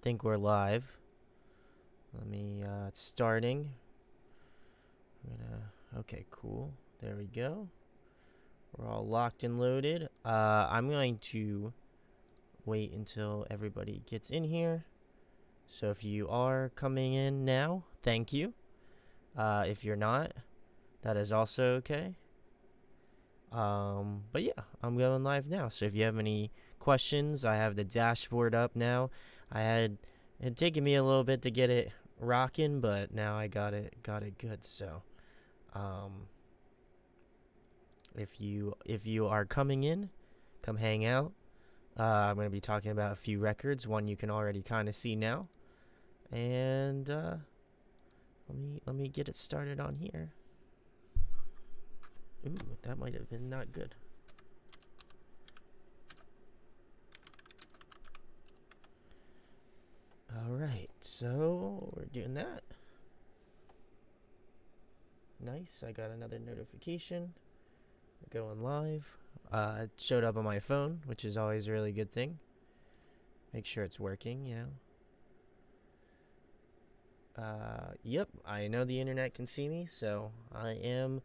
think we're live. Let me, it's starting. Okay, cool. There we go. We're all locked and loaded. I'm going to wait until everybody gets in here. So if you are coming in now, thank you. If you're not, that is also okay. But yeah, I'm going live now. So if you have any questions, I have the dashboard up now. It had taken me a little bit to get it rocking, but now I got it good. So, um, if you are coming in, come hang out. I'm gonna be talking about a few records. One you can already kind of see now, and let me get it started on here. Ooh, that might have been not good. Alright, so we're doing that. Nice, I got another notification. We're going live. It showed up on my phone, which is always a really good thing. Make sure it's working, Yep, I know the internet can see me, so I am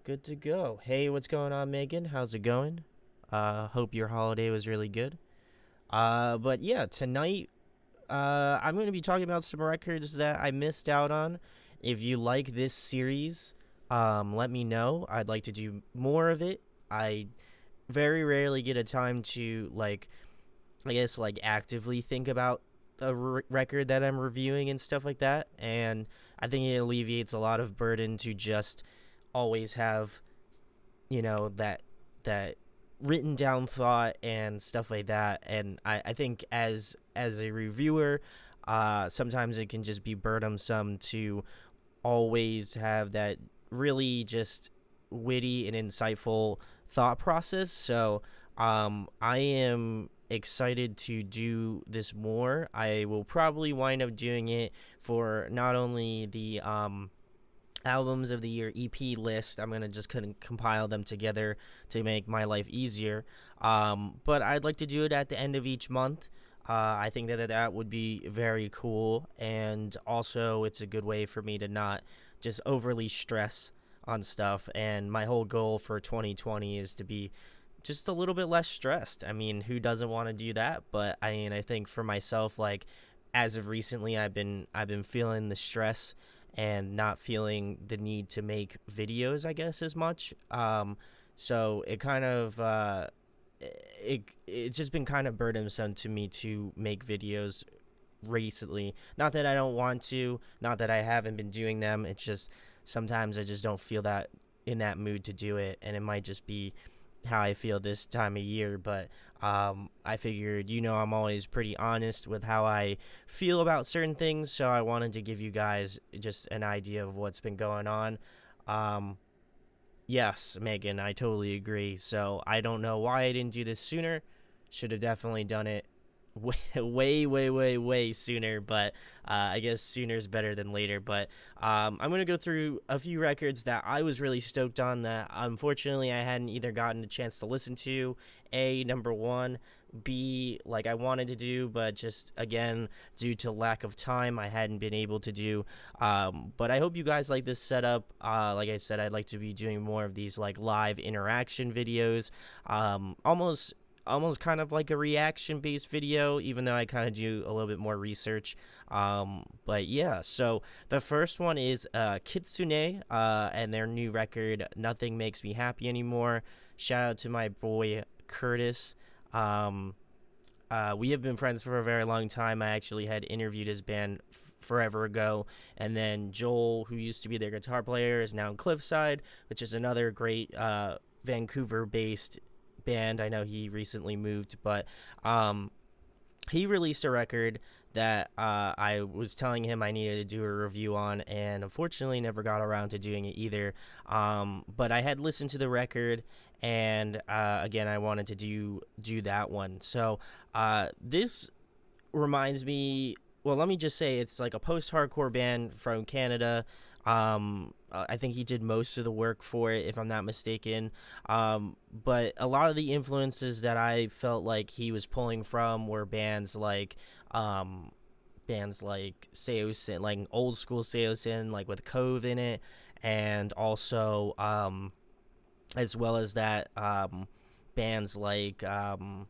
good to go. Hey, what's going on, Megan? How's it going? Hope your holiday was really good. But yeah, tonight, I'm going to be talking about some records that I missed out on. If you like this series, let me know. I'd like to do more of it. I very rarely get a time to, actively think about a record that I'm reviewing and stuff like that. And I think it alleviates a lot of burden to just always have, that written down thought and stuff like that. And I think as a reviewer, sometimes it can just be burdensome to always have that really just witty and insightful thought process. So I am excited to do this more. I will probably wind up doing it for not only the albums of the year EP list. I'm gonna just compile them together to make my life easier. But I'd like to do it at the end of each month. I think that would be very cool, and also it's a good way for me to not just overly stress on stuff. And my whole goal for 2020 is to be just a little bit less stressed. I mean, who doesn't want to do that? But I think for myself, like as of recently, I've been feeling the stress and not feeling the need to make videos, I guess, as much. So it kind of it's just been kind of burdensome to me to make videos recently. Not that I don't want to, not that I haven't been doing them. It's just sometimes I just don't feel that in that mood to do it, and it might just be how I feel this time of year. But I figured, I'm always pretty honest with how I feel about certain things, so I wanted to give you guys just an idea of what's been going on. Yes, Megan, I totally agree. So I don't know why I didn't do this sooner. Should have definitely done it way sooner, but I guess sooner is better than later. But I'm going to go through a few records that I was really stoked on that unfortunately I hadn't either gotten a chance to listen to. Number one. B, like I wanted to do, but just again, due to lack of time, I hadn't been able to do. But I hope you guys like this setup. Like I said, I'd like to be doing more of these like live interaction videos. Almost kind of like a reaction based video, even though I kind of do a little bit more research. But yeah, so the first one is Kitsune and their new record, Nothing Makes Me Happy Anymore. Shout out to my boy Curtis. We have been friends for a very long time. I actually had interviewed his band forever ago, and then Joel, who used to be their guitar player, is now in Cliffside, which is another great Vancouver-based band. I know he recently moved, but he released a record that I was telling him I needed to do a review on, and unfortunately never got around to doing it either. But I had listened to the record, and again, I wanted to do that one. So this reminds me. Well, let me just say it's like a post-hardcore band from Canada. I think he did most of the work for it, if I'm not mistaken. But a lot of the influences that I felt like he was pulling from were bands like bands like Seosin, like old school Seosin, like with Cove in it, and also as well as that bands like I'm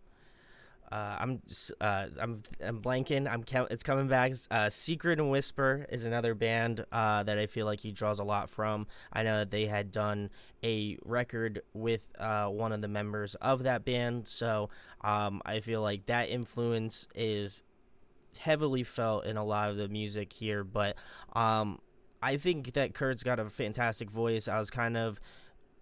blanking. It's coming back. Secret and Whisper is another band that I feel like he draws a lot from. I know that they had done a record with one of the members of that band, so I feel like that influence is heavily felt in a lot of the music here. But I think that Kurt's got a fantastic voice. I was kind of,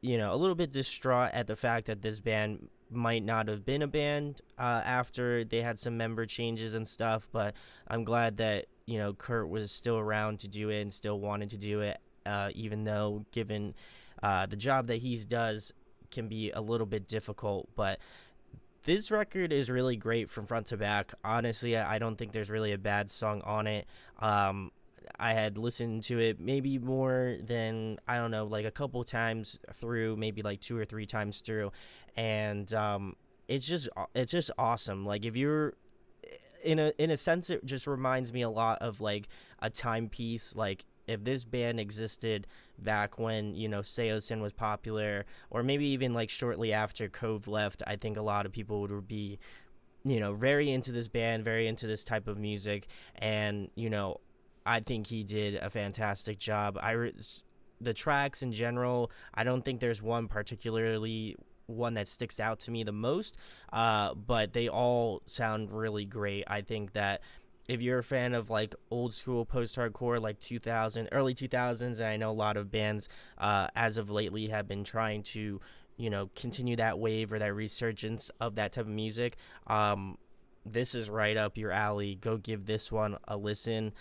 a little bit distraught at the fact that this band might not have been a band after they had some member changes and stuff, but I'm glad that, Kurt was still around to do it and still wanted to do it, even though given the job that he does can be a little bit difficult. But this record is really great from front to back. Honestly, I don't think there's really a bad song on it. I had listened to it maybe more than, I don't know, like a couple times through, maybe like 2 or 3 times through, and it's just awesome. Like, if you're in a sense, it just reminds me a lot of like a timepiece. Like, if this band existed back when, Seosin was popular, or maybe even like shortly after Cove left, I think a lot of people would be, very into this band, very into this type of music. And, I think he did a fantastic job. The tracks in general, I don't think there's one that sticks out to me the most, but they all sound really great. I think that if you're a fan of like old school post-hardcore, like early 2000s, and I know a lot of bands as of lately have been trying to, continue that wave or that resurgence of that type of music, this is right up your alley. Go give this one a listen.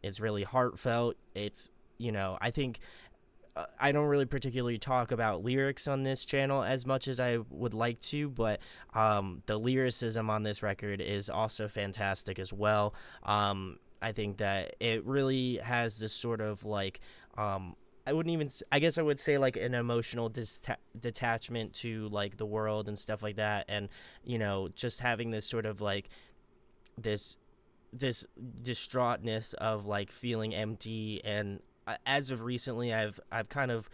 It's really heartfelt. I think I don't really particularly talk about lyrics on this channel as much as I would like to, but the lyricism on this record is also fantastic as well. I think that it really has this sort of like, I guess I would say like an emotional detachment to like the world and stuff like that. And, just having this sort of like this distraughtness of like feeling empty. And as of recently, I've kind of,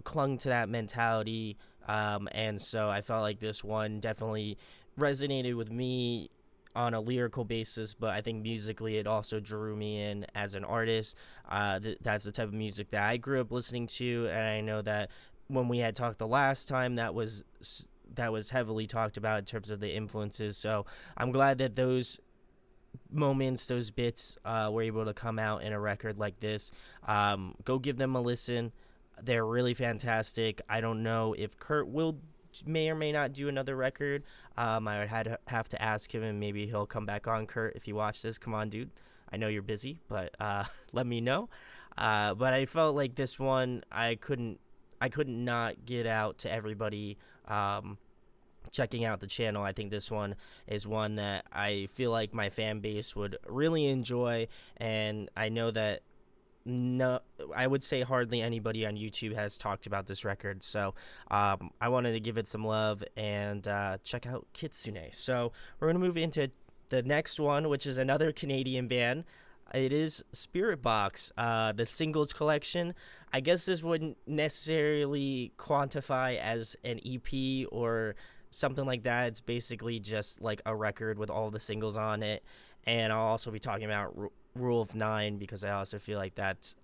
clung to that mentality, and so I felt like this one definitely resonated with me on a lyrical basis, but I think musically it also drew me in as an artist. That's the type of music that I grew up listening to, and I know that when we had talked the last time, that was heavily talked about in terms of the influences. So I'm glad that those moments, those bits, were able to come out in a record like this. Go give them a listen. They're really fantastic. I don't know if Kurt may or may not do another record. I would have to ask him, and maybe he'll come back on. Kurt, if you watch this, come on, dude. I know you're busy, but let me know. But I felt like this one, I couldn't not get out to everybody checking out the channel. I think this one is one that I feel like my fan base would really enjoy, and I know that I would say hardly anybody on YouTube has talked about this record, so I wanted to give it some love and check out Kitsune. So we're gonna move into the next one, which is another Canadian band. It is Spirit Box, the singles collection. I guess this wouldn't necessarily quantify as an EP or something like that. It's basically just like a record with all the singles on it. And I'll also be talking about Rule of 9, because I also feel like that's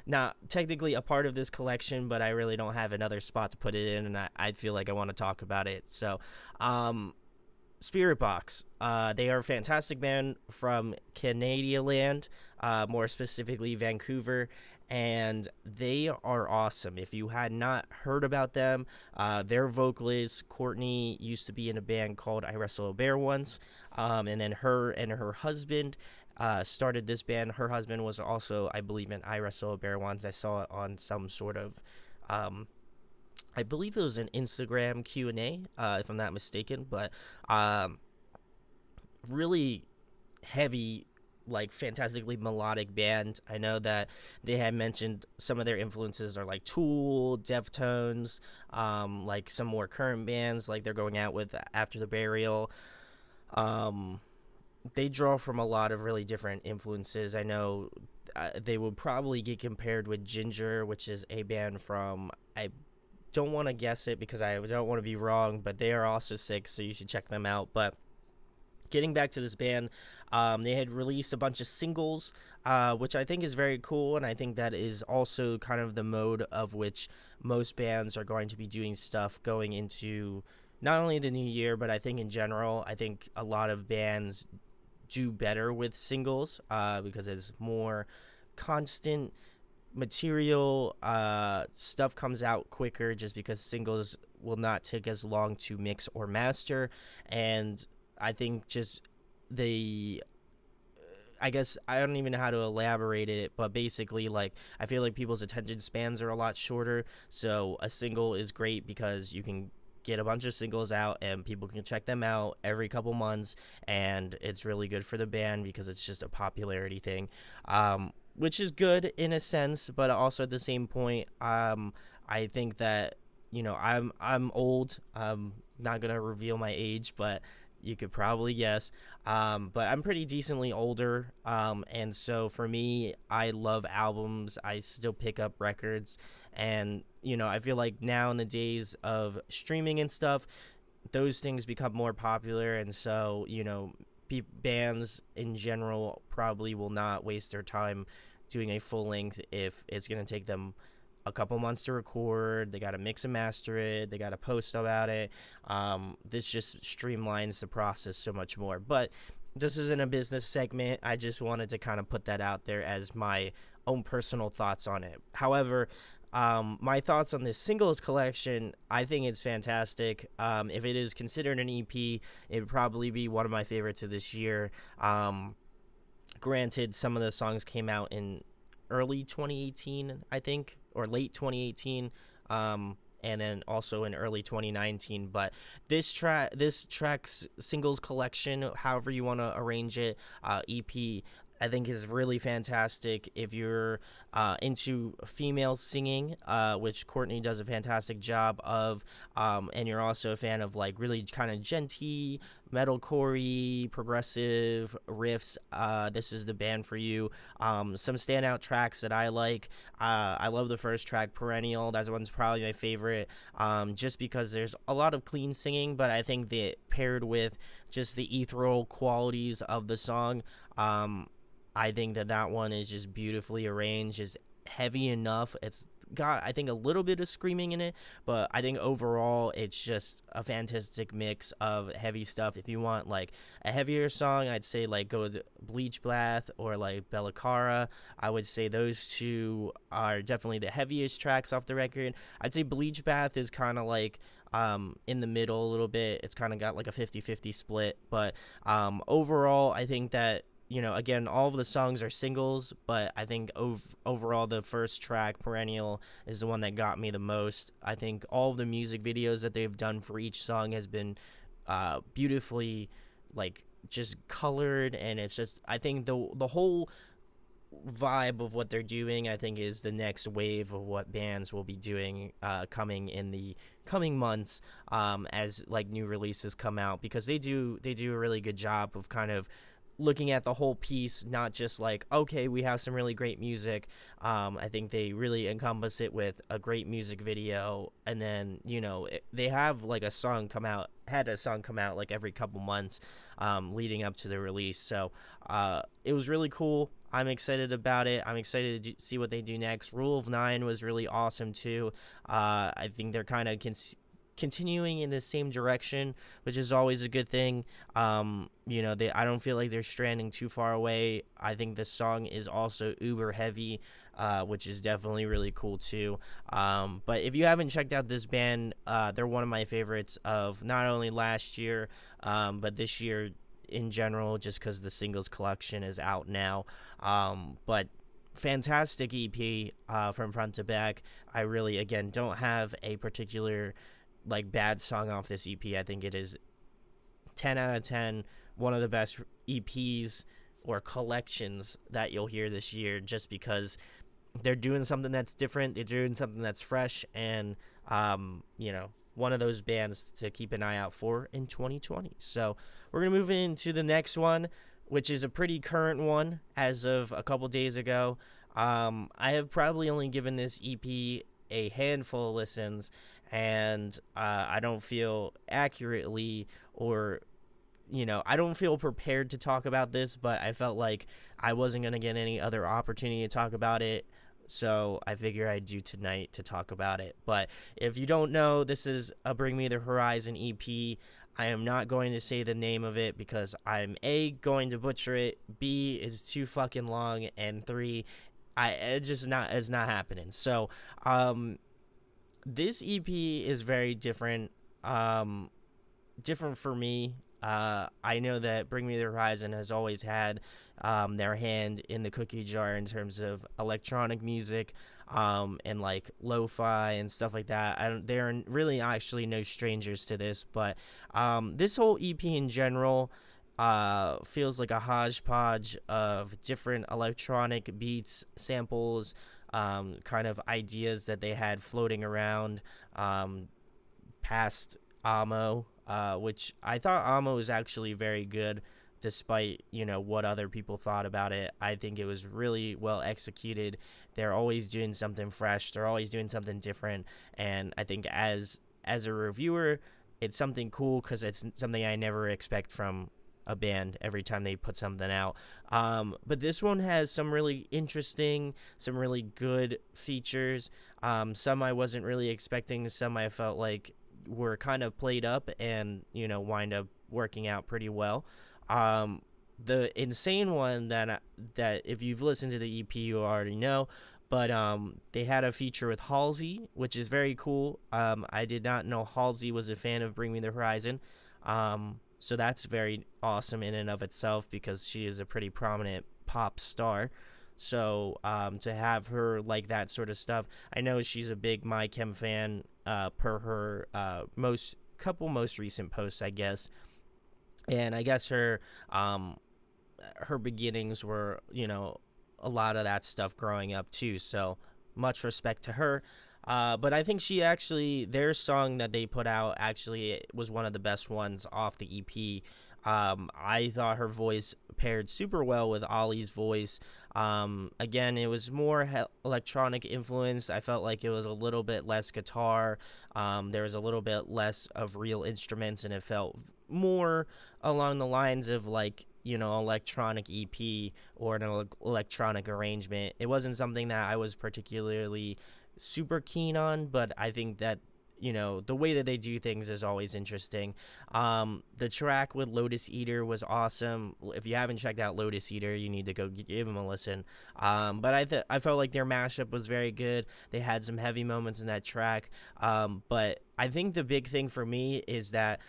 not technically a part of this collection, but I really don't have another spot to put it in, and I feel like I want to talk about it. So Spirit Box, they are a fantastic band from Canadian land, more specifically Vancouver, and they are awesome. If you had not heard about them, their vocalist Courtney used to be in a band called I Wrestle a Bear once, and then her and her husband started this band. Her husband was also, I believe, in I Wrestle a Bear once. I saw it on some sort of I believe it was an Instagram Q&A, if I'm not mistaken, but really heavy, like fantastically melodic band. I know that they had mentioned some of their influences are like Tool, Deftones, like some more current bands like they're going out with After the Burial, they draw from a lot of really different influences. I know they would probably get compared with Ginger, which is a band from, I don't want to guess it because I don't want to be wrong, but they are also sick, so you should check them out. But getting back to this band, they had released a bunch of singles, which I think is very cool, and I think that is also kind of the mode of which most bands are going to be doing stuff going into not only the new year, but I think in general. I think a lot of bands do better with singles because it's more constant material. Stuff comes out quicker just because singles will not take as long to mix or master. And I think just the I guess I don't even know how to elaborate it, but basically, like, I feel like people's attention spans are a lot shorter. So a single is great because you can get a bunch of singles out and people can check them out every couple months, and it's really good for the band because it's just a popularity thing, which is good in a sense, but also at the same point, I think that I'm old. I'm not gonna reveal my age, but you could probably guess. But I'm pretty decently older. And so for me, I love albums. I still pick up records. And, I feel like now in the days of streaming and stuff, those things become more popular. And so, bands in general probably will not waste their time doing a full length if it's going to take them a couple months to record. They got to mix and master it. They got to post about it. This just streamlines the process so much more. But this isn't a business segment. I just wanted to kind of put that out there as my own personal thoughts on it. However, my thoughts on this singles collection, I think it's fantastic. If it is considered an EP, it would probably be one of my favorites of this year. Granted, some of the songs came out in early 2018, I think, or late 2018, and then also in early 2019. But this track's singles collection, however you want to arrange it, EP, I think is really fantastic. If you're into female singing, which Courtney does a fantastic job of, and you're also a fan of like really kind of genty, metalcore, progressive riffs, this is the band for you. Some standout tracks that I like. I love the first track, Perennial. That one's probably my favorite, just because there's a lot of clean singing, but I think that paired with just the ethereal qualities of the song, I think that one is just beautifully arranged, is heavy enough. It's got, I think, a little bit of screaming in it, but I think overall it's just a fantastic mix of heavy stuff. If you want like a heavier song, I'd say like go with Bleach Bath or like Bella Cara. I would say those two are definitely the heaviest tracks off the record. I'd say Bleach Bath is kind of like in the middle a little bit. It's kind of got like a 50-50 split, but overall I think that again, all of the songs are singles, but I think overall the first track, Perennial, is the one that got me the most. I think all of the music videos that they've done for each song has been beautifully, like, just colored, and it's just, I think the whole vibe of what they're doing, I think, is the next wave of what bands will be doing coming in the coming months, as like new releases come out, because they do a really good job of kind of looking at the whole piece, not just like, okay, we have some really great music. I think they really encompass it with a great music video, and then they have like a song come out like every couple months, leading up to the release. So it was really cool. I'm excited about it. I'm excited to see what they do next. Rule of Nine was really awesome too. I think they're kind of continuing in the same direction, which is always a good thing. I don't feel like they're stranding too far away. I think this song is also uber heavy, which is definitely really cool too. But if you haven't checked out this band, they're one of my favorites of not only last year, but this year in general, just because the singles collection is out now. But fantastic EP, from front to back. I really, again, don't have a particular like bad song off this EP. I think it is 10 out of 10, one of the best EPs or collections that you'll hear this year, just because they're doing something that's different, they're doing something that's fresh, and one of those bands to keep an eye out for in 2020. So we're going to move into the next one, which is a pretty current one as of a couple days ago. I have probably only given this EP a handful of listens, and I don't feel accurately or I don't feel prepared to talk about this, but I felt like I wasn't going to get any other opportunity to talk about it. So I figure I'd do tonight to talk about it. But if you don't know, this is a Bring Me the Horizon EP. I am not going to say the name of it because I'm A, going to butcher it, B, it's too fucking long, and 3, it's not happening. So this EP is very different. Different for me. I know that Bring Me the Horizon has always had their hand in the cookie jar in terms of electronic music and like lo-fi and stuff like that. They're really actually no strangers to this, but this whole EP in general feels like a hodgepodge of different electronic beats, samples, kind of ideas that they had floating around past Amo. Which I thought Amo was actually very good, despite what other people thought about it. I think it was really well executed. They're always doing something fresh. They're always doing something different, and I think as a reviewer, it's something cool because it's something I never expect from a band every time they put something out. But this one has some really interesting, some really good features. Some I wasn't really expecting. Some I felt like were kind of played up and wind up working out pretty well. The insane one that if you've listened to the EP you already know, but they had a feature with Halsey, which is very cool. I did not know Halsey was a fan of Bring Me the Horizon, so that's very awesome in and of itself because she is a pretty prominent pop star. So to have her like that sort of stuff, I know she's a big My Chem fan per her most recent posts, I guess. And I guess her beginnings were a lot of that stuff growing up too. So much respect to her. But I think their song that they put out actually was one of the best ones off the EP. I thought her voice paired super well with Ollie's voice. Again, it was more electronic influence. I felt like it was a little bit less guitar. There was a little bit less of real instruments, and it felt more along the lines of like, electronic EP or an electronic arrangement. It wasn't something that I was particularly super keen on, but I think that the way that they do things is always interesting. The track with Lotus Eater was awesome. If you haven't checked out Lotus Eater, you need to go give them a listen. But I felt like their mashup was very good. They had some heavy moments in that track. But I think the big thing for me is that,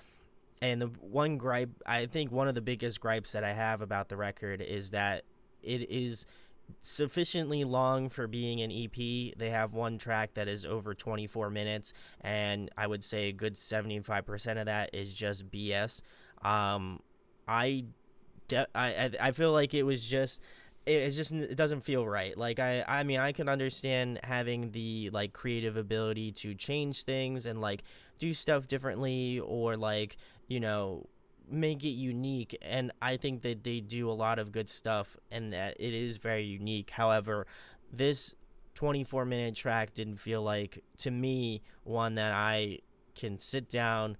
and the one gripe, I think one of the biggest gripes that I have about the record is that it is sufficiently long for being an EP. They have one track that is over 24 minutes, and I would say a good 75% of that is just BS. I feel like it doesn't feel right. Like I mean, I can understand having the like creative ability to change things and like do stuff differently or like make it unique, and I think that they do a lot of good stuff and that it is very unique. However, this 24-minute track didn't feel like, to me, one that I can sit down,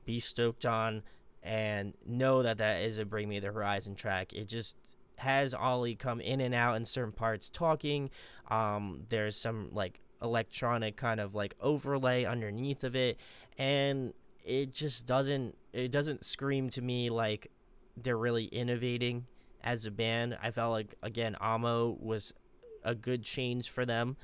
be stoked on, and know that is a Bring Me the Horizon track. It just has Ollie come in and out in certain parts talking. There's some like electronic kind of like overlay underneath of it, and it just doesn't scream to me like they're really innovating as a band. I felt like, again, Amo was a good change for them,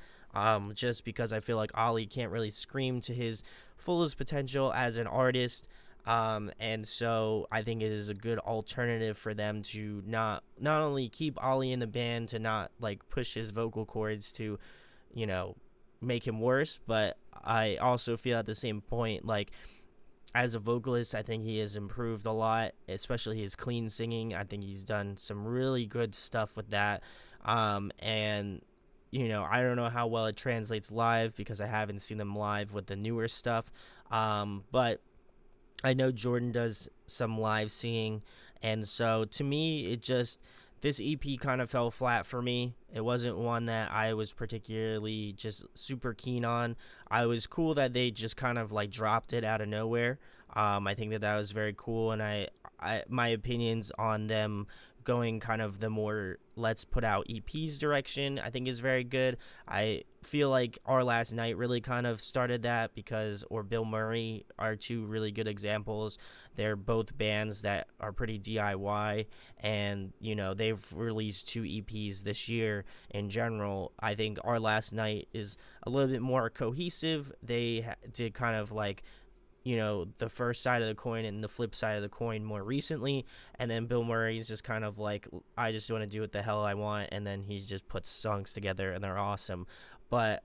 just because I feel like Ollie can't really scream to his fullest potential as an artist, and so I think it is a good alternative for them to not only keep Ollie in the band, to not like push his vocal cords to make him worse, but I also feel at the same point like, as a vocalist, I think he has improved a lot, especially his clean singing. I think he's done some really good stuff with that. And I don't know how well it translates live because I haven't seen them live with the newer stuff. But I know Jordan does some live singing, and so to me, this EP kind of fell flat for me. It wasn't one that I was particularly just super keen on. I was cool that they just kind of like dropped it out of nowhere. I think that was very cool, and my opinions on them going kind of the more let's put out EPs direction, I think is very good. I feel like Our Last Night really kind of started that or Bill Murray are two really good examples. They're both bands that are pretty DIY, and they've released two EPs this year. In general, I think Our Last Night is a little bit more cohesive. They did kind of like the first side of the coin and the flip side of the coin more recently. And then Bill Murray's just kind of like, I just want to do what the hell I want. And then he just puts songs together and they're awesome. But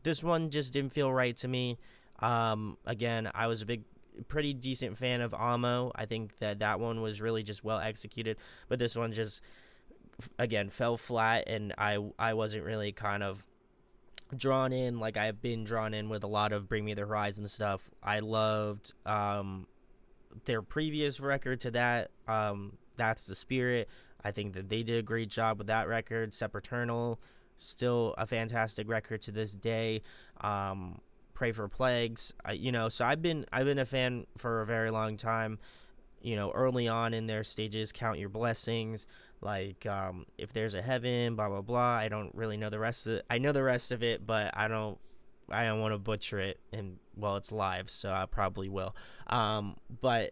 this one just didn't feel right to me. Again, I was pretty decent fan of Amo. I think that one was really just well executed. But this one just, again, fell flat. And I wasn't really kind of drawn in like I've been drawn in with a lot of Bring Me the Horizon stuff. I loved their previous record to that, That's the Spirit. I think that they did a great job with that record. Sepaternal, still a fantastic record to this day. Pray for Plagues. So I've been a fan for a very long time. Early on in their stages, Count Your Blessings, like If There's a Heaven, blah blah blah. I don't really know the rest of it. I know the rest of it, but I don't want to butcher it, and well, it's live, so I probably will. But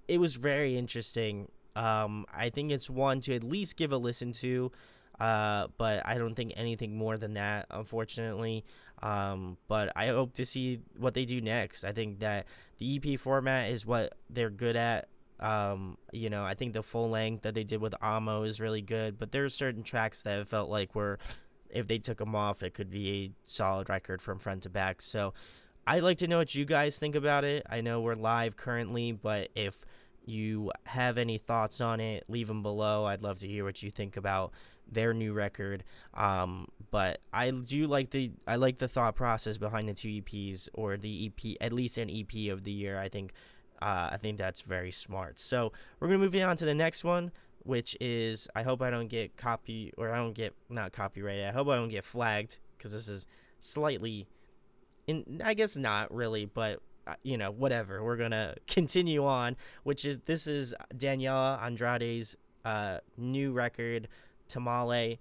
it was very interesting. I think it's one to at least give a listen to, but I don't think anything more than that, unfortunately. But I hope to see what they do next. I think that the EP format is what they're good at. I think the full length that they did with Amo is really good, but there are certain tracks that felt like if they took them off, it could be a solid record from front to back. So I'd like to know what you guys think about it. I know we're live currently, but if you have any thoughts on it, leave them below. I'd love to hear what you think about their new record. But I like the thought process behind the two EPs, or the EP, at least an EP of the year. I think that's very smart. So we're gonna move on to the next one, which is, I hope I don't get not copyrighted. I hope I don't get flagged, because this is slightly, I guess not really, but whatever. We're gonna continue on, this is Daniela Andrade's new record, Tamale.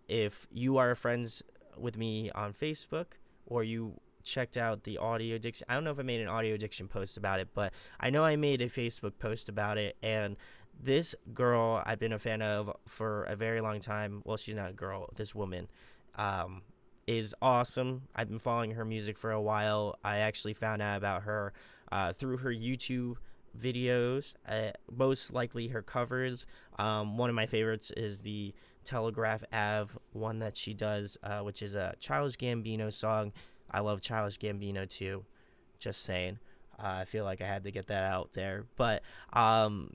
If you are friends with me on Facebook, or you checked out the Audio Diction, I don't know if I made an Audio Diction post about it, but I know I made a Facebook post about it. And this girl I've been a fan of for a very long time. Well, she's not a girl, this woman is awesome. I've been following her music for a while. I actually found out about her through her YouTube videos, most likely her covers. One of my favorites is the Telegraph Ave one that she does, which is a Childish Gambino song. I love Childish Gambino too, just saying. I feel like I had to get that out there. But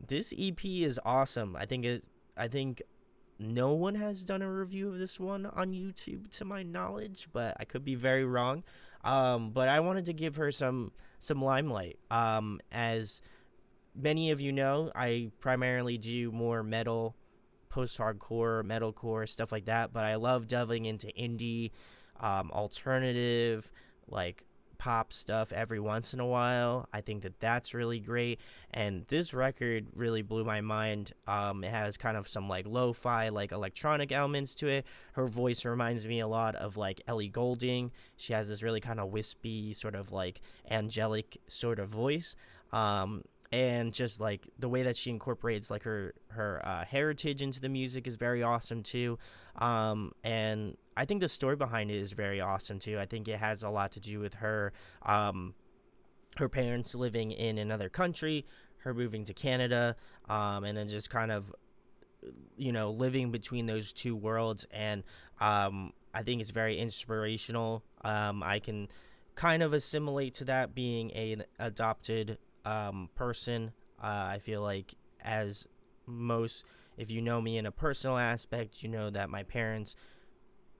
this EP is awesome. I think no one has done a review of this one on YouTube to my knowledge, but I could be very wrong. But I wanted to give her some limelight. As many of you know, I primarily do more metal, post-hardcore, metalcore, stuff like that, but I love delving into indie, alternative, like pop stuff every once in a while. I think that's really great, and this record really blew my mind. It has kind of some like lo-fi, like electronic elements to it. Her voice reminds me a lot of like Ellie Goulding. She has this really kind of wispy, sort of like angelic sort of voice. And just like the way that she incorporates like her heritage into the music is very awesome too. And I think the story behind it is very awesome too. I think it has a lot to do with her parents living in another country, her moving to Canada, and then just kind of living between those two worlds. And I think it's very inspirational. I can kind of assimilate to that, being an adopted person. I feel like, as most, if you know me in a personal aspect, you know that my parents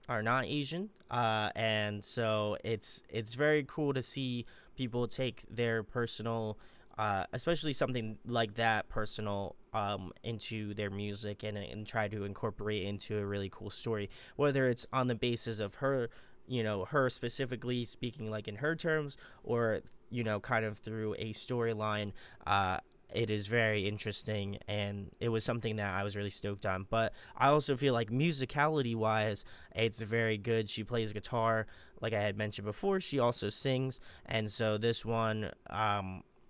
are not Asian, and so it's very cool to see people take their personal, especially something like that personal, into their music and try to incorporate into a really cool story, whether it's on the basis of her, her specifically speaking like in her terms, or kind of through a storyline. It is very interesting, and it was something that I was really stoked on. But I also feel like musicality wise, it's very good. She plays guitar, like I had mentioned before. She also sings, and so this one,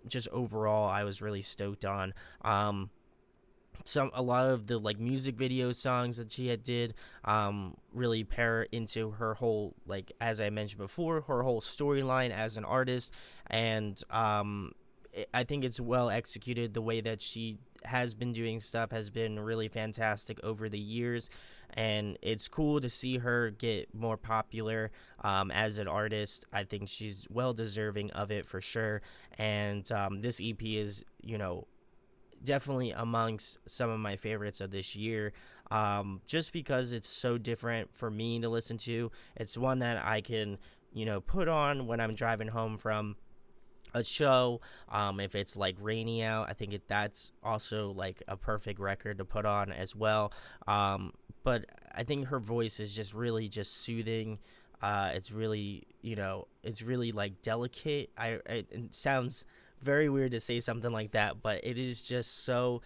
just overall, I was really stoked on. A lot of the like music video songs that she had did, really pair into her whole, like as I mentioned before, her whole storyline as an artist. And I think it's well executed. The way that she has been doing stuff has been really fantastic over the years, and it's cool to see her get more popular, as an artist. I think she's well deserving of it for sure. And this EP is, definitely amongst some of my favorites of this year, just because it's so different for me to listen to. It's one that I can, put on when I'm driving home from a show. If it's like rainy out, I think that's also like a perfect record to put on as well. But I think her voice is just really just soothing. It's really, it's really like delicate. It sounds very weird to say something like that, but it is just so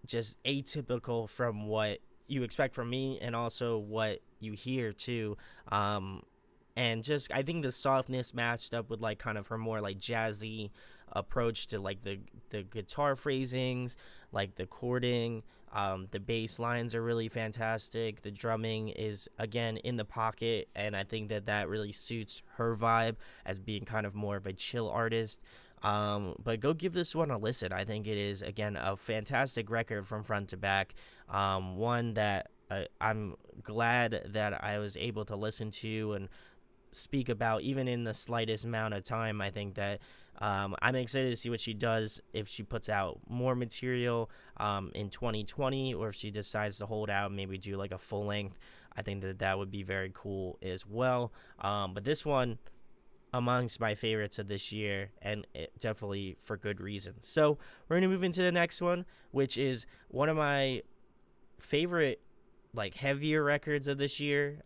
just atypical from what you expect from me, and also what you hear too. And just I think the softness matched up with like kind of her more like jazzy approach to like the guitar phrasings, like the chording. The bass lines are really fantastic. The drumming is again in the pocket, and I think that really suits her vibe as being kind of more of a chill artist. But go give this one a listen. I think it is again a fantastic record from front to back. One that I'm glad that I was able to listen to and speak about even in the slightest amount of time. I think that I'm excited to see what she does, if she puts out more material in 2020, or if she decides to hold out and maybe do like a full length. I think that would be very cool as well. But this one amongst my favorites of this year, and definitely for good reason. So we're going to move into the next one, which is one of my favorite like heavier records of this year.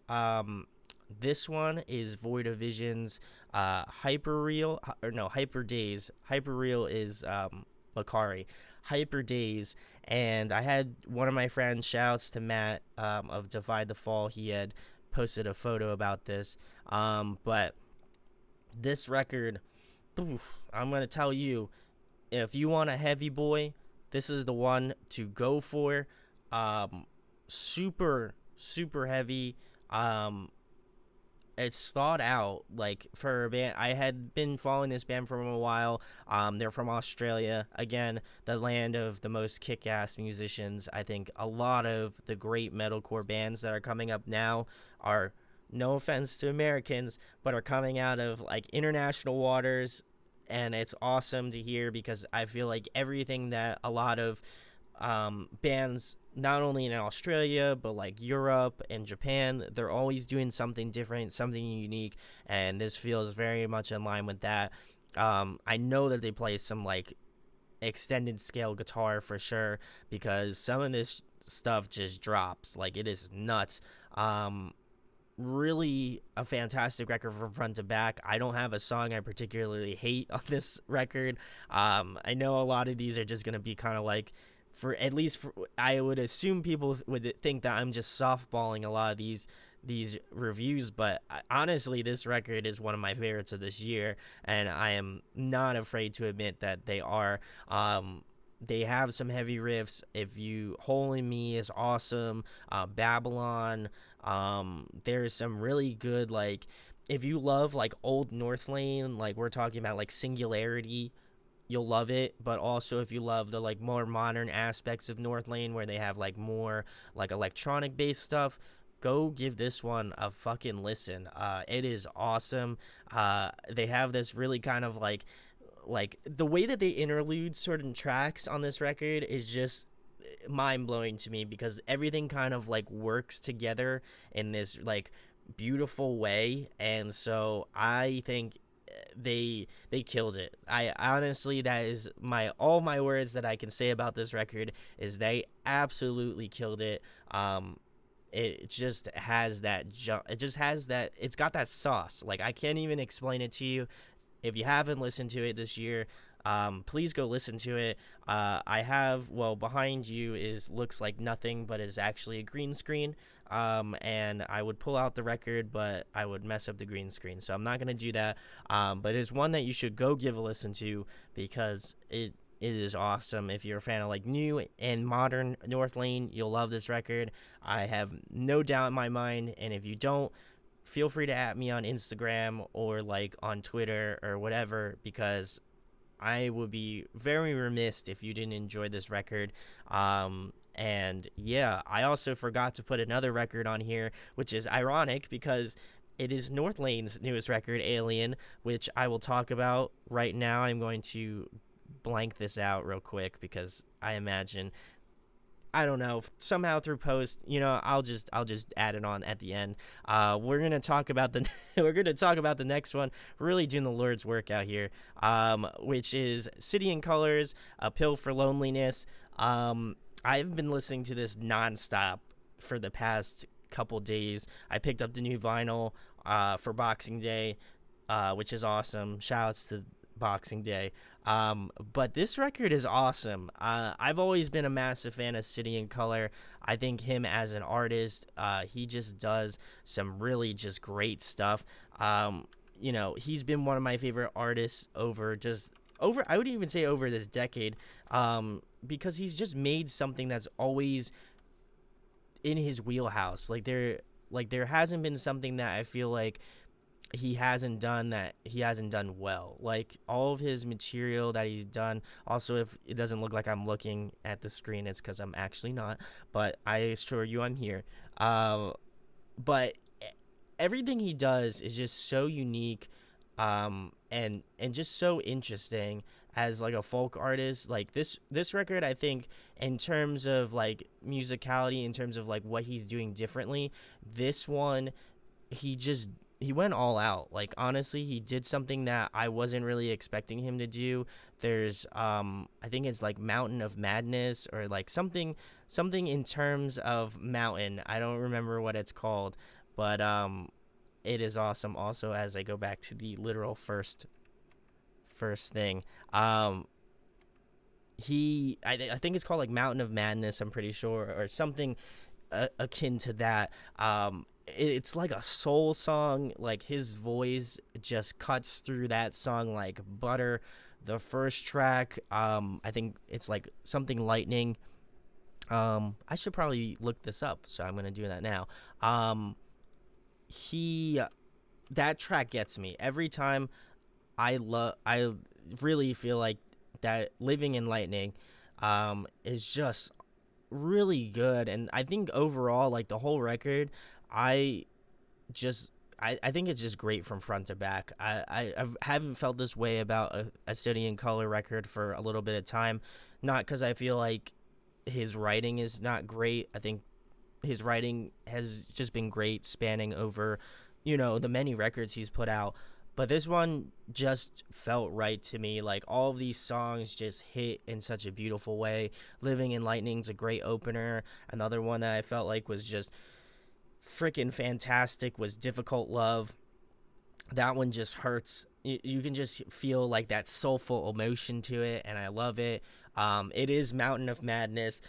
This one is Void of Vision's Hyper Days. Hyper Real is Makari. Hyper Days. And I had one of my friends, shouts to Matt, of Divide the Fall, he had posted a photo about this. But this record, I'm going to tell you, if you want a heavy boy, this is the one to go for. Super, super heavy. It's thought out, like for a band. I had been following this band for a while. They're from Australia, again, the land of the most kick-ass musicians. I think a lot of the great metalcore bands that are coming up now are, no offense to Americans, but are coming out of like international waters, and it's awesome to hear, because I feel like everything that a lot of bands, not only in Australia but like Europe and Japan, they're always doing something different, something unique, and this feels very much in line with that. I know that they play some like extended scale guitar for sure, because some of this stuff just drops, like it is nuts. Really a fantastic record from front to back. I don't have a song I particularly hate on this record. I know a lot of these are just going to be kind of like, for at least for, I would assume people would think that I'm just softballing a lot of these reviews, but honestly, this record is one of my favorites of this year, and I am not afraid to admit that they are. They have some heavy riffs. If You Hole in Me is awesome. Babylon. There's some really good, like, if you love like old Northlane, like we're talking about like Singularity, you'll love it. But also if you love the like more modern aspects of Northlane, where they have like more like electronic based stuff, go give this one a fucking listen. It is awesome. They have this really kind of like the way that they interlude certain tracks on this record is just mind blowing to me because everything kind of like works together in this like beautiful way, and so I think they killed it. I honestly, that is my all my words that I can say about this record is they absolutely killed it. It just has that it just has that, it's got that sauce. Like I can't even explain it to you. If you haven't listened to it this year, please go listen to it. I have, well, behind you is looks like nothing, but is actually a green screen. And I would pull out the record, but I would mess up the green screen, so I'm not gonna do that. But it's one that you should go give a listen to because it is awesome. If you're a fan of like new and modern North Lane, you'll love this record. I have no doubt in my mind, and if you don't, feel free to at me on Instagram or like on Twitter or whatever, because I would be very remiss if you didn't enjoy this record. And yeah, I also forgot to put another record on here, which is ironic because it is North Lane's newest record, Alien, which I will talk about right now. I'm going to blank this out real quick because I imagine, I don't know, somehow through post, I'll just add it on at the end. We're gonna talk about the we're gonna talk about the next one. We're really doing the Lord's work out here, which is City in Colors, A Pill for Loneliness. I've been listening to this nonstop for the past couple days. I picked up the new vinyl for Boxing Day, which is awesome. Shoutouts to Boxing Day. But this record is awesome. I've always been a massive fan of City in Color. I think him as an artist, he just does some really just great stuff. He's been one of my favorite artists I would even say over this decade, because he's just made something that's always in his wheelhouse. Like there hasn't been something that I feel like he hasn't done well. Like all of his material that he's done. Also, if it doesn't look like I'm looking at the screen, it's because I'm actually not, but I assure you I'm here. But everything he does is just so unique, and just so interesting as like a folk artist. Like this record, I think, in terms of like musicality, in terms of like what he's doing differently, this one, he went all out. Like honestly, he did something that I wasn't really expecting him to do. There's I think it's like Mountain of Madness, or like something in terms of mountain. I don't remember what it's called, but it is awesome. Also, as I go back to the literal first thing, I think it's called like Mountain of Madness, I'm pretty sure, or something akin to that. It's like a soul song. Like his voice just cuts through that song like butter. The first track, I think it's like something lightning. I should probably look this up, so I'm gonna do that now. That track gets me every time. I really feel like that Living in Lightning is just really good, and I think overall, like the whole record, I think it's just great from front to back. I haven't felt this way about a City in Color record for a little bit of time, not because I feel like his writing is not great. I think his writing has just been great, spanning over, the many records he's put out. But this one just felt right to me. Like all of these songs just hit in such a beautiful way. Living in Lightning's a great opener. Another one that I felt like was just freaking fantastic was Difficult Love. That one just hurts. You can just feel like that soulful emotion to it, and I love it. It is Mountain of Madness.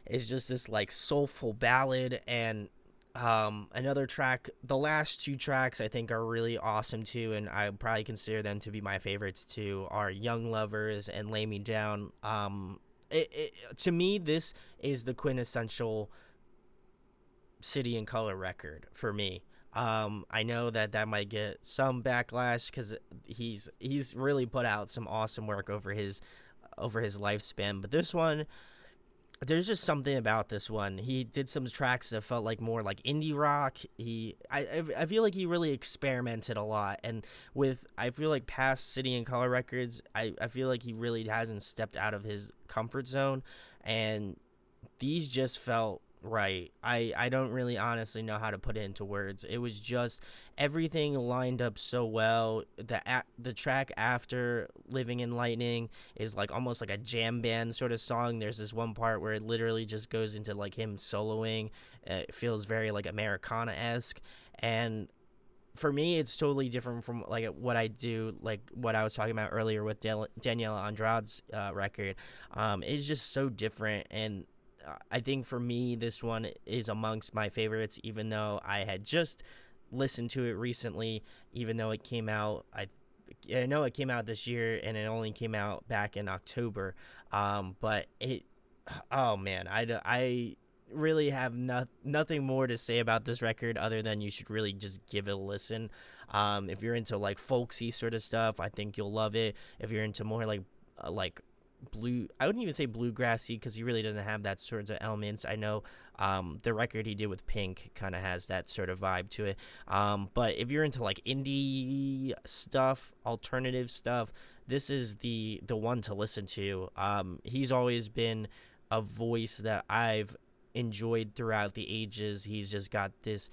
It's just this like soulful ballad, and another track, the last two tracks I think are really awesome too, and I probably consider them to be my favorites too, are Young Lovers and Lay Me Down. To me, this is the quintessential City in Color record for me. I know that might get some backlash because he's really put out some awesome work over his lifespan, but this one, there's just something about this one. He did some tracks that felt like more like indie rock. I feel like he really experimented a lot, and I feel like past City in Color records, I feel like he really hasn't stepped out of his comfort zone, and these just felt right. I don't really honestly know how to put it into words. It was just everything lined up so well. The track after Living in Lightning is like almost like a jam band sort of song. There's this one part where it literally just goes into like him soloing. It feels very like Americana-esque, and for me, it's totally different from like what I do, like what I was talking about earlier with Daniela Andrade's record. It's just so different, and I think for me, this one is amongst my favorites, even though I had just listened to it recently. Even though it came out, I know it came out this year, and it only came out back in October. But it, oh man, I really have nothing more to say about this record other than you should really just give it a listen. If you're into like folksy sort of stuff, I think you'll love it. If you're into more like blue, I wouldn't even say bluegrassy because he really doesn't have that sorts of elements. I know the record he did with Pink kind of has that sort of vibe to it. But if you're into like indie stuff, alternative stuff, this is the one to listen to. He's always been a voice that I've enjoyed throughout the ages. He's just got this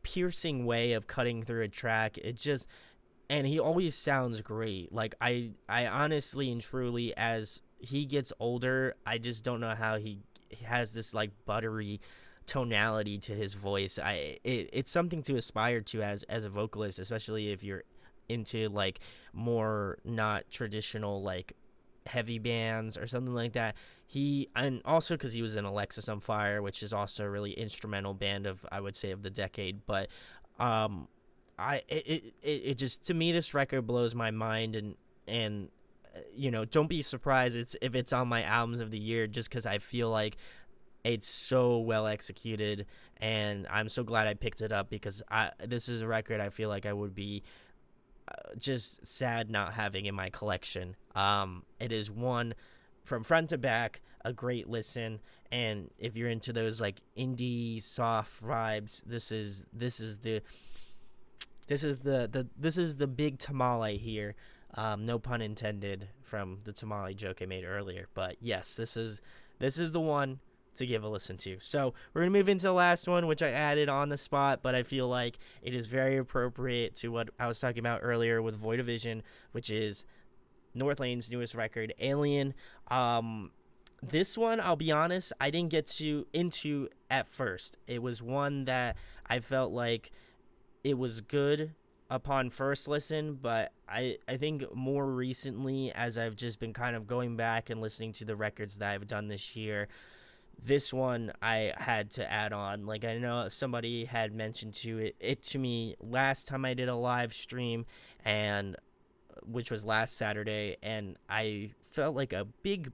piercing way of cutting through a track. It just, and he always sounds great. Like I honestly and truly, as he gets older, I just don't know how he has this like buttery tonality to his voice. It's something to aspire to as a vocalist, especially if you're into like more not traditional like heavy bands or something like that. He, and also because he was in Alexis on Fire, which is also a really instrumental band of, I would say, of the decade. But it just, to me, this record blows my mind, and don't be surprised if it's on my albums of the year, just because I feel like it's so well executed, and I'm so glad I picked it up, because this is a record I feel like I would be just sad not having in my collection. It is one from front to back a great listen, and if you're into those like indie soft vibes, this is the big tamale here. No pun intended from the tamale joke I made earlier, but yes, this is the one to give a listen to. So we're gonna move into the last one, which I added on the spot, but I feel like it is very appropriate to what I was talking about earlier with Void of Vision, which is Northlane's newest record, Alien. This one, I'll be honest, I didn't get into at first. It was one that I felt like it was good upon first listen, but I think more recently, as I've just been kind of going back and listening to the records that I've done this year, this one I had to add on. Like, I know somebody had mentioned it to me last time I did a live stream, and which was last Saturday, and I felt like a big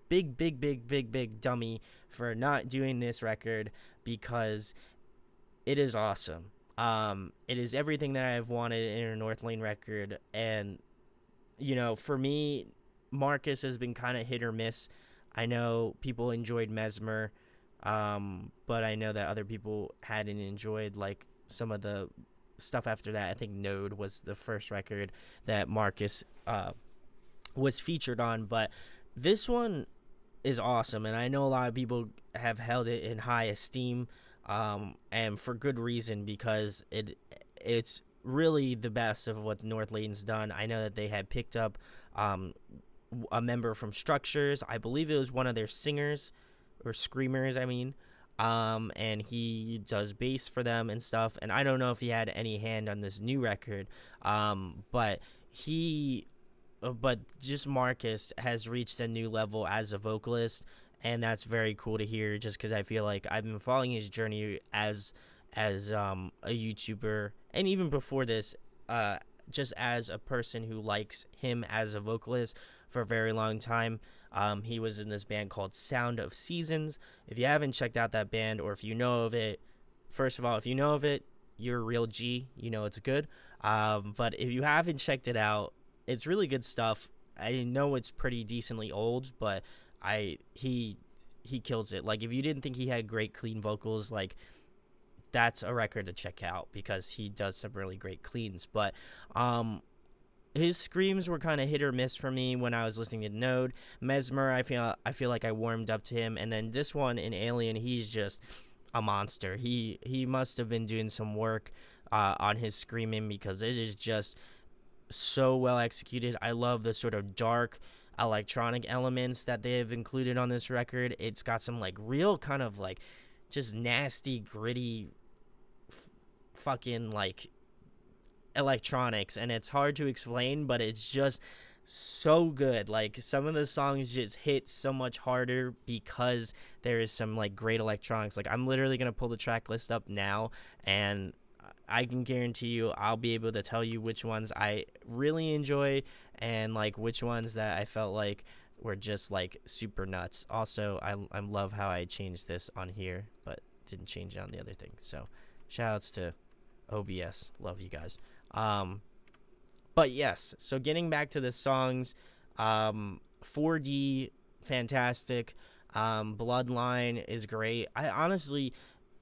dummy for not doing this record, because it is awesome. It is everything that I've wanted in a Northlane record, and for me, Marcus has been kind of hit or miss. I know people enjoyed Mesmer, but I know that other people hadn't enjoyed like some of the stuff after that. I think Node was the first record that Marcus was featured on, but this one is awesome, and I know a lot of people have held it in high esteem, and for good reason, because it's really the best of what Northlane's done. I know that they had picked up a member from Structures. I believe it was one of their singers or screamers, I mean. And he does bass for them and stuff. And I don't know if he had any hand on this new record. But just Marcus has reached a new level as a vocalist, and that's very cool to hear. Just because I feel like I've been following his journey as a YouTuber, and even before this, just as a person who likes him as a vocalist for a very long time. He was in this band called Sound of Seasons. If you haven't checked out that band, or if you know of it, first of all, if you know of it, you're a real G. You know it's good. But if you haven't checked it out, it's really good stuff. I know it's pretty decently old, but he kills it. Like, if you didn't think he had great clean vocals, like, that's a record to check out, because he does some really great cleans. But his screams were kind of hit or miss for me when I was listening to Node. Mesmer, I feel like I warmed up to him, and then this one in Alien, he's just a monster. He must have been doing some work on his screaming, because it is just so well executed. I love the sort of dark electronic elements that they have included on this record. It's got some like real kind of like just nasty, gritty, fucking like electronics, and it's hard to explain, but it's just so good. Like, some of the songs just hit so much harder because there is some like great electronics. Like, I'm literally gonna pull the track list up now, and I can guarantee you I'll be able to tell you which ones I really enjoy and like which ones that I felt like were just like super nuts. Also, I love how I changed this on here but didn't change it on the other thing. So shout outs to OBS. Love you guys. But yes, so getting back to the songs, 4D, fantastic. Bloodline is great. I honestly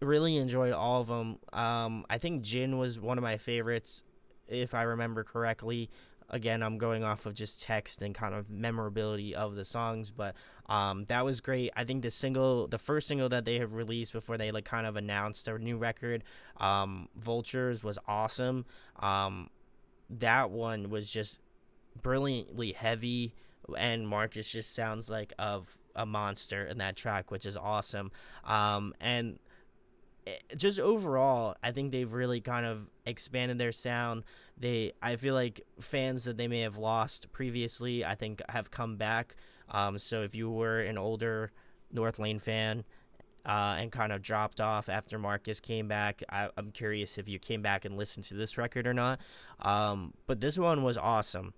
really enjoyed all of them. I think Jin was one of my favorites, if I remember correctly. Again, I'm going off of just text and kind of memorability of the songs, but that was great. I think the first single that they have released before they like kind of announced their new record, Vultures, was awesome. That one was just brilliantly heavy, and Marcus just sounds like of a monster in that track, which is awesome. And just overall, I think they've really kind of expanded their sound. I feel like fans that they may have lost previously, I think, have come back. So if you were an older North Lane fan and kind of dropped off after Marcus came back, I'm curious if you came back and listened to this record or not. But this one was awesome.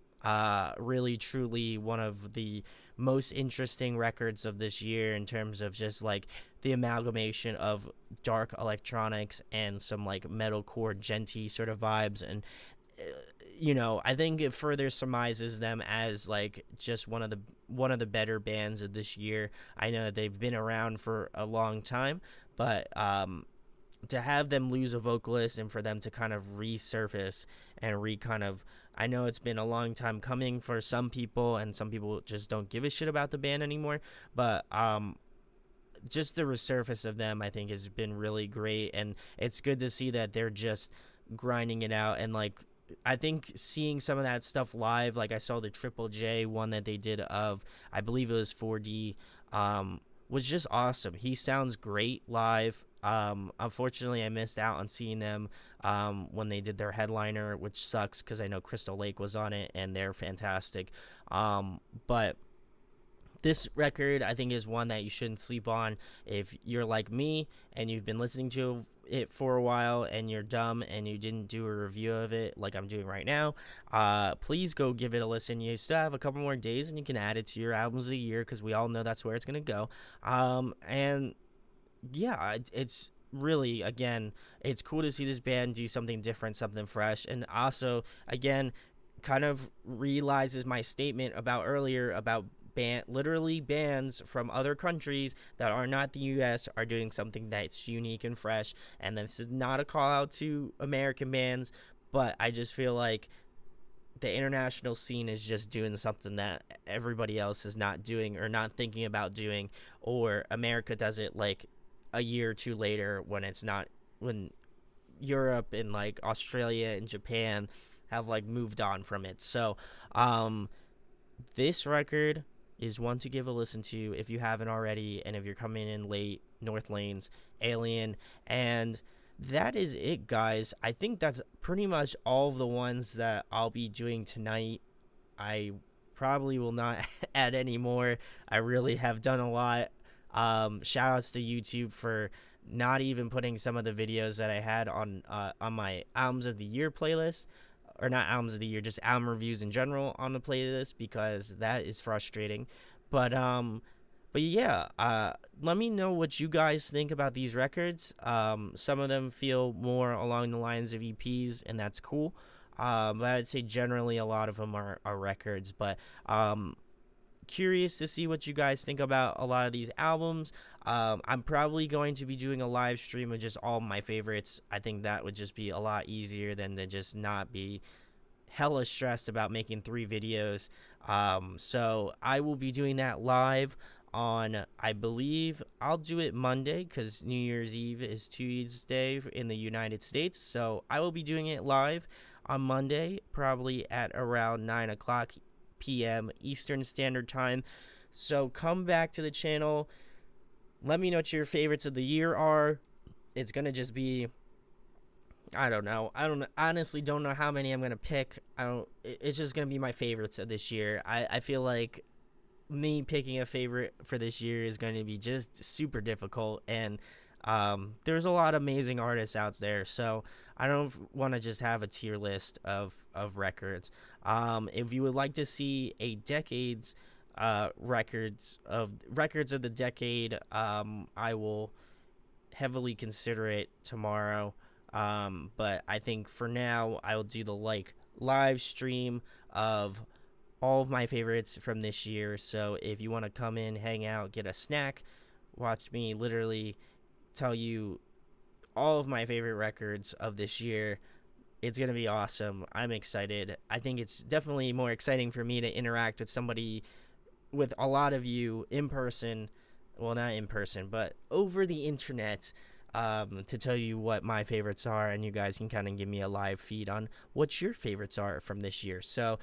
Really, truly one of the most interesting records of this year in terms of just like the amalgamation of dark electronics and some like metalcore genty sort of vibes. And I think it further surmises them as like just one of the better bands of this year. I know they've been around for a long time, but to have them lose a vocalist and for them to kind of resurface and I know it's been a long time coming for some people, and some people just don't give a shit about the band anymore, but just the resurface of them, I think, has been really great, and it's good to see that they're just grinding it out. And like, I think seeing some of that stuff live, like I saw the Triple J one that they did of, I believe it was 4D, was just awesome. He sounds great live. Unfortunately, I missed out on seeing them when they did their headliner, which sucks because I know Crystal Lake was on it and they're fantastic. But this record, I think, is one that you shouldn't sleep on. If you're like me and you've been listening to it for a while and you're dumb and you didn't do a review of it like I'm doing right now, please go give it a listen. You still have a couple more days and you can add it to your albums of the year, because we all know that's where it's going to go. And yeah, it's really, again, it's cool to see this band do something different, something fresh, and also, again, kind of realizes my statement about earlier about literally bands from other countries that are not the US are doing something that's unique and fresh. And this is not a call out to American bands, but I just feel like the international scene is just doing something that everybody else is not doing or not thinking about doing, or America does it like a year or two later when Europe and like Australia and Japan have like moved on from it. So this record is one to give a listen to if you haven't already, and if you're coming in late, North Lane's Alien. And that is it, guys. I think that's pretty much all of the ones that I'll be doing tonight. I probably will not add any more. I really have done a lot. Shout outs to YouTube for not even putting some of the videos that I had on my albums of the year playlist, or not albums of the year, just album reviews in general on the playlist, because that is frustrating. But yeah, let me know what you guys think about these records. Some of them feel more along the lines of EPs, and that's cool. But I'd say generally a lot of them are records. But curious to see what you guys think about a lot of these albums. I'm probably going to be doing a live stream of just all my favorites. I think that would just be a lot easier than to just not be hella stressed about making 3 videos. So I will be doing that live on, I believe I'll do it Monday because New Year's Eve is Tuesday in the United States. So I will be doing it live on Monday, probably at around 9 o'clock p.m. Eastern Standard Time. So come back to the channel. Let me know what your favorites of the year are. It's going to just be, I don't know. Honestly don't know how many I'm going to pick. It's just going to be my favorites of this year. I feel like me picking a favorite for this year is going to be just super difficult, and there's a lot of amazing artists out there, so I don't want to just have a tier list of records. If you would like to see a decades records of the decade, I will heavily consider it tomorrow. But I think for now I will do the live stream of all of my favorites from this year. So if you want to come in, hang out, get a snack, watch me literally tell you all of my favorite records of this year, it's going to be awesome. I'm excited. I think it's definitely more exciting for me to interact with a lot of you in person. Well, not in person, but over the internet, to tell you what my favorites are, and you guys can kind of give me a live feed on what your favorites are from this year. So,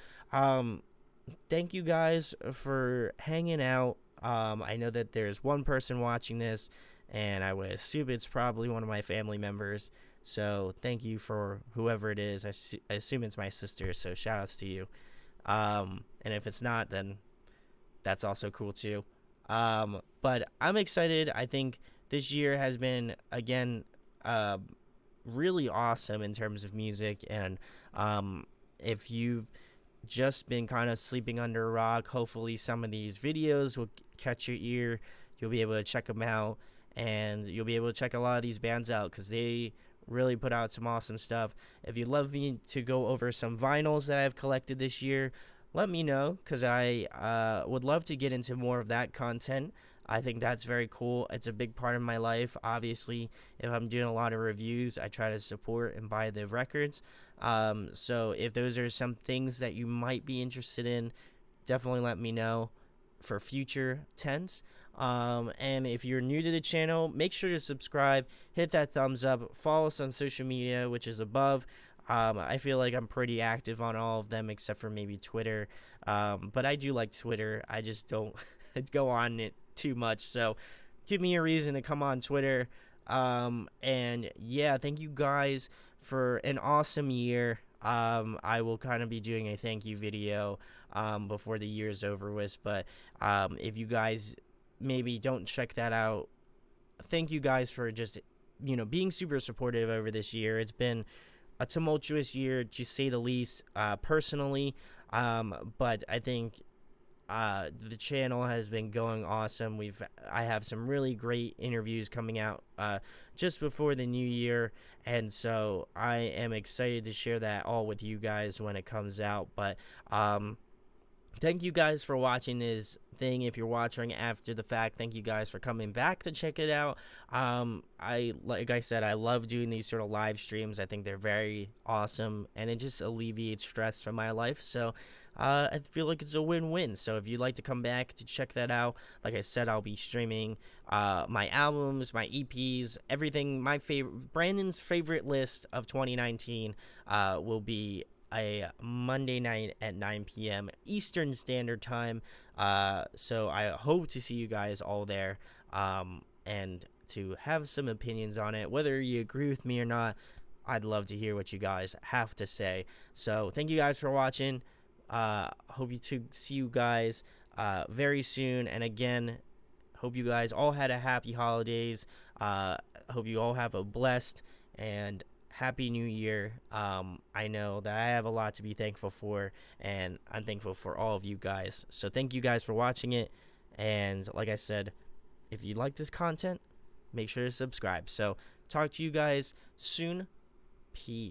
thank you guys for hanging out. I know that there's one person watching this, and I would assume it's probably one of my family members. So thank you for whoever it is. I assume it's my sister, so shout outs to you. And if it's not, then that's also cool too. But I'm excited. I think this year has been, again, really awesome in terms of music. And if you've just been kind of sleeping under a rock, hopefully some of these videos will catch your ear. You'll be able to check them out, and you'll be able to check a lot of these bands out because they really put out some awesome stuff. If you'd love me to go over some vinyls that I've collected this year, let me know, because I would love to get into more of that content. I think that's very cool. It's a big part of my life. Obviously, if I'm doing a lot of reviews, I try to support and buy the records. So if those are some things that you might be interested in, definitely let me know for future tense. And if you're new to the channel, make sure to subscribe, hit that thumbs up, follow us on social media, which is above. I feel like I'm pretty active on all of them except for maybe Twitter. But I do like Twitter. I just don't go on it too much. So give me a reason to come on Twitter. And yeah, thank you guys for an awesome year. I will kind of be doing a thank you video before the year's over with. But if you guys maybe don't check that out, thank you guys for just, being super supportive over this year. It's been a tumultuous year, to say the least, personally. But I think the channel has been going awesome. I have some really great interviews coming out just before the new year, and so I am excited to share that all with you guys when it comes out. But thank you guys for watching this thing. If you're watching after the fact, thank you guys for coming back to check it out. Like I said, I love doing these sort of live streams. I think they're very awesome, and it just alleviates stress from my life. So I feel like it's a win-win. So if you'd like to come back to check that out, like I said, I'll be streaming my albums, my EPs, everything. Brandon's favorite list of 2019 will be a Monday night at 9 p.m. Eastern Standard Time. So I hope to see you guys all there, and to have some opinions on it. Whether you agree with me or not, I'd love to hear what you guys have to say. So thank you guys for watching. Hope to see you guys very soon. And again, hope you guys all had a happy holidays. Hope you all have a blessed and happy new year. I know that I have a lot to be thankful for, and I'm thankful for all of you guys. So thank you guys for watching it. And like I said, if you like this content, make sure to subscribe. So talk to you guys soon. Peace.